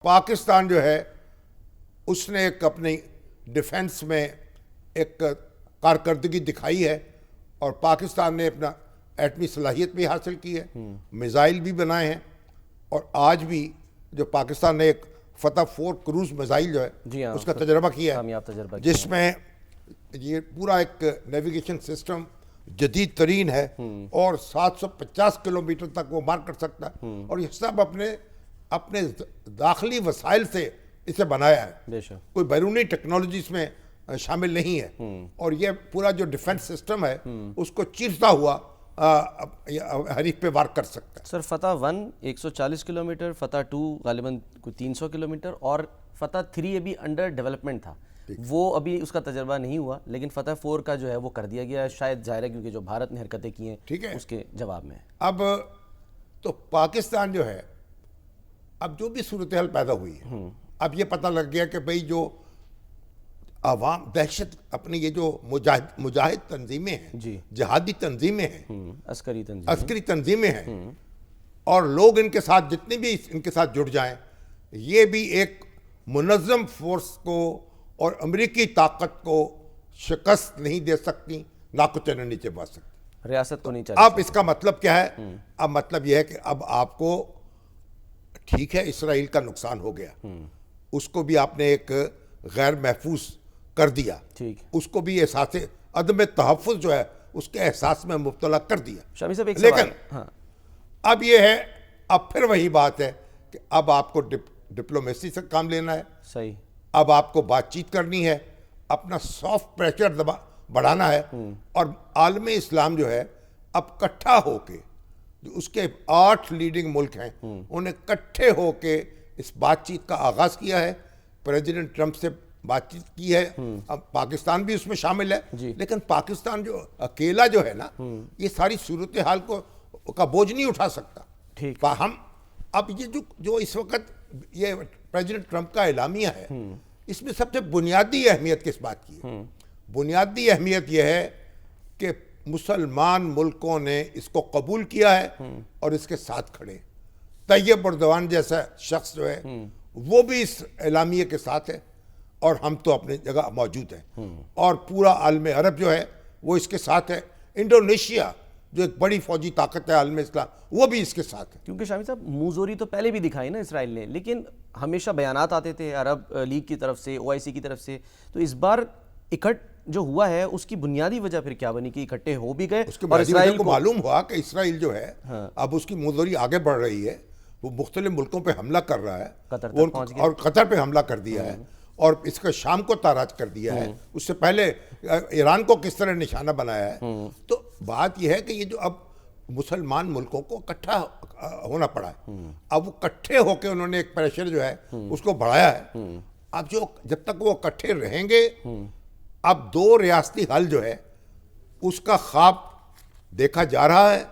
پاکستان جو ہے اس نے ایک اپنی ڈیفنس میں ایک کارکردگی دکھائی ہے اور پاکستان نے اپنا ایٹمی صلاحیت بھی حاصل کی ہے، میزائل بھی بنائے ہیں، اور آج بھی جو پاکستان نے ایک فتح 4 کروز میزائل جو ہے اس کا تجربہ کیا ہے، جس میں یہ پورا ایک نیویگیشن سسٹم جدید ترین ہے اور 750 کلومیٹر تک وہ مار کر سکتا ہے، اور یہ سب اپنے داخلی وسائل سے اسے بنایا ہے، کوئی بیرونی ٹیکنالوجی اس میں شامل نہیں ہے، اور یہ پورا جو ڈیفنس سسٹم ہے اس کو چیرتا ہوا حریف پہ وار کر سکتا ہے۔ سر فتح 1 140 کلومیٹر، فتح 2 غالباً کوئی 300 کلومیٹر، اور فتح 3 ابھی انڈر ڈیولپمنٹ تھا، وہ ابھی اس کا تجربہ نہیں ہوا، لیکن فتح 4 کا جو ہے وہ کر دیا گیا ہے، شاید ظاہر ہے کیونکہ جو بھارت نے حرکتیں کی ہیں اس کے جواب میں۔ اب تو پاکستان جو ہے، اب جو بھی صورتحال پیدا ہوئی ہے، اب یہ پتہ لگ گیا کہ بھئی جو عوام دہشت اپنی یہ جو مجاہد تنظیمیں ہیں، جہادی تنظیمیں ہیں، عسکری تنظیمیں ہیں، اور لوگ ان کے ساتھ جتنے بھی ان کے ساتھ جڑ جائیں، یہ بھی ایک منظم فورس کو اور امریکی طاقت کو شکست نہیں دے سکتی، ناک چنے نیچے بات سکتی، ریاست کو نہیں چاہیے۔ اب اس کا مطلب کیا ہے؟ اب مطلب یہ ہے کہ اب آپ کو ٹھیک ہے اسرائیل کا نقصان ہو گیا، اس کو بھی آپ نے ایک غیر محفوظ کر دیا، اس کو بھی احساس عدم تحفظ جو ہے اس کے احساس میں مبتلا کر دیا، لیکن اب یہ ہے، اب پھر وہی بات ہے کہ اب آپ کو ڈپلومیسی سے کام لینا ہے، صحیح، اب آپ کو بات چیت کرنی ہے، اپنا سافٹ پریشر بڑھانا ہے، اور عالم اسلام جو ہے اب کٹھا ہو کے، جو اس کے 8 لیڈنگ ملک ہیں، انہیں کٹھے ہو کے اس بات چیت کا آغاز کیا ہے، پریزیڈنٹ ٹرمپ سے بات چیت کی ہے، اب پاکستان بھی اس میں شامل ہے، لیکن پاکستان جو اکیلا جو ہے نا، یہ ساری صورتحال کا بوجھ نہیں اٹھا سکتا۔ ہم اب یہ جو اس وقت یہ پریزیڈنٹ ٹرمپ کا اعلامیہ ہے، اس میں سب سے بنیادی اہمیت کس بات کی ہے؟ بنیادی اہمیت یہ ہے کہ مسلمان ملکوں نے اس کو قبول کیا ہے اور اس کے ساتھ کھڑے۔ طیب اردوان جیسا شخص جو ہے وہ بھی اس اعلامیے کے ساتھ ہے، اور ہم تو اپنی جگہ موجود ہیں، اور پورا عالم عرب جو ہے وہ اس کے ساتھ ہے، انڈونیشیا جو ایک بڑی فوجی طاقت ہے عالم اسلام، وہ بھی اس کے ساتھ ہے۔ کیونکہ شامی صاحب موزوری تو پہلے بھی دکھائی نا اسرائیل نے، لیکن ہمیشہ بیانات آتے تھے عرب لیگ کی طرف سے، OIC کی طرف سے، تو اس بار اکٹھ جو ہوا ہے اس کی بنیادی وجہ پھر کیا بنی کہ اکٹھے ہو بھی گئے؟ اس کے بنیادی وجہ کو معلوم ہوا کہ اسرائیل جو ہے اب اس کی موزوری آگے بڑھ رہی ہے، وہ مختلف ملکوں پہ حملہ کر رہا ہے، اور قطر پہ حملہ کر دیا ہے، اور اس کا شام کو تاراج کر دیا ہے، اس سے پہلے ایران کو کس طرح نشانہ بنایا ہے۔ تو بات یہ ہے کہ یہ جو اب مسلمان ملکوں کو اکٹھا ہونا پڑا ہے، اب وہ اکٹھے ہو کے انہوں نے ایک پریشر جو ہے اس کو بڑھایا ہے۔ اب جب تک وہ اکٹھے رہیں گے، اب 2 ریاستی حل جو ہے اس کا خواب دیکھا جا رہا ہے،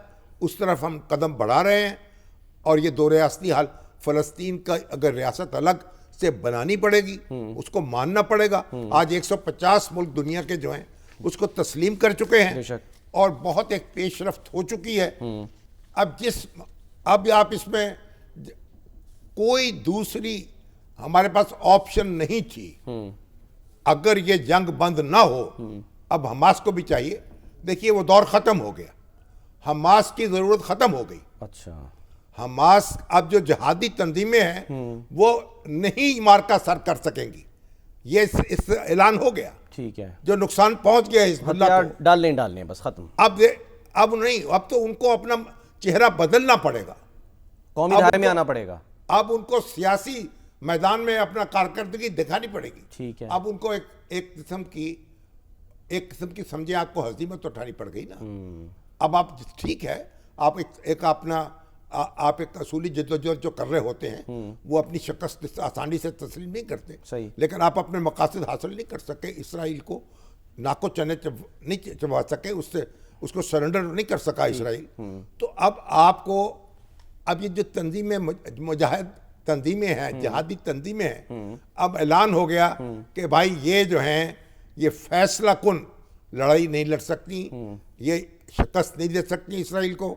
اس طرف ہم قدم بڑھا رہے ہیں، اور یہ 2 ریاستی حل، فلسطین کا اگر ریاست الگ سے بنانی پڑے گی، اس کو ماننا پڑے گا۔ آج 150 ملک دنیا کے جو ہیں اس کو تسلیم کر چکے ہیں، اور بہت ایک پیش رفت ہو چکی ہے۔ اب آپ اس میں کوئی دوسری ہمارے پاس آپشن نہیں تھی، اگر یہ جنگ بند نہ ہو۔ اب حماس کو بھی چاہیے، دیکھیے وہ دور ختم ہو گیا، حماس کی ضرورت ختم ہو گئی۔ اچھا، حماس اب جو جہادی تنظیمیں ہیں وہ نہیں مارکا سر کر سکیں گی، یہ اس اعلان ہو گیا، ٹھیک ہے، جو نقصان پہنچ گیا حزب اللہ کو، ڈالنے بس ختم۔ اب نہیں، اب تو ان کو اپنا چہرہ بدلنا پڑے گا، قومی دھارے میں آنا پڑے گا، اب ان کو سیاسی میدان میں اپنا کارکردگی دکھانی پڑے گی۔ ٹھیک ہے، اب ان کو ایک قسم کی سمجھے آپ کو ہزیمت اٹھانی پڑ گئی نا۔ اب آپ ٹھیک ہے، آپ آپ ایک اصولی جدوجہد جو کر رہے ہوتے ہیں وہ اپنی شکست آسانی سے تسلیم نہیں کرتے، لیکن آپ اپنے مقاصد حاصل نہیں کر سکے، اسرائیل کو ناکو چنے نہیں چبا سکے، اس کو سرنڈر نہیں کر سکا اسرائیل۔ تو اب آپ کو اب یہ جو تنظیمیں مجاہد تنظیمیں ہیں، جہادی تنظیمیں ہیں، اب اعلان ہو گیا کہ بھائی یہ جو ہیں یہ فیصلہ کن لڑائی نہیں لڑ سکتی، یہ شکست نہیں دے سکتی اسرائیل کو،